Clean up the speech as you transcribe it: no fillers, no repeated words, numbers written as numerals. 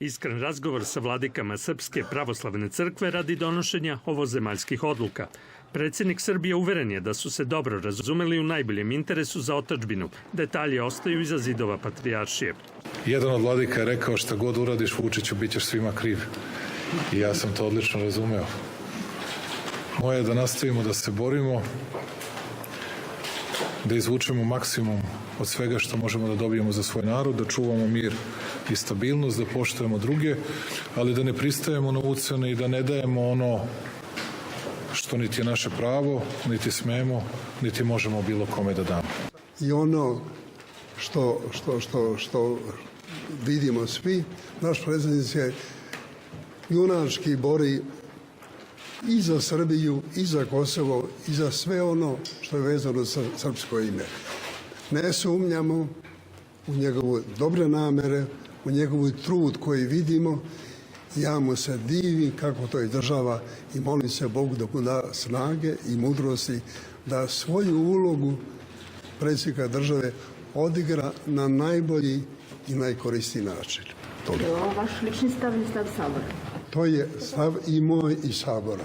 Iskren razgovor sa vladikama Srpske pravoslavne crkve radi donošenja ovozemaljskih odluka. Predsjednik Srbije uveren je da su se dobro razumeli u najboljem interesu za otadžbinu. Detalji ostaju iza zidova patrijaršije. Jedan od vladika je rekao šta god uradiš Vučiću, bit ćeš svima kriv. I ja sam to odlično razumeo. Moje je da nastavimo da se borimo, da izvučemo maksimum od svega što možemo da dobijemo za svoj narod, da čuvamo mir i stabilnost, da poštujemo druge, ali da ne pristajemo na ucene i da ne dajemo ono što niti je naše pravo, niti smemo, niti možemo bilo kome da damo. I ono što vidimo svi, naš predsjednik se junački bori i za Srbiju, i za Kosovo, i za sve ono što je vezano sa srpsko ime. Ne sumnjamo u njegove dobre namere, u njegov trud koji vidimo. Ja mu se divim kako to je država i molim se Bogu da mu da snage i mudrosti da svoju ulogu predsjednika države odigra na najbolji i najkorisniji način. To je ovo vaš lični stav ili stav Sabora? To je stav i moj i Sabora.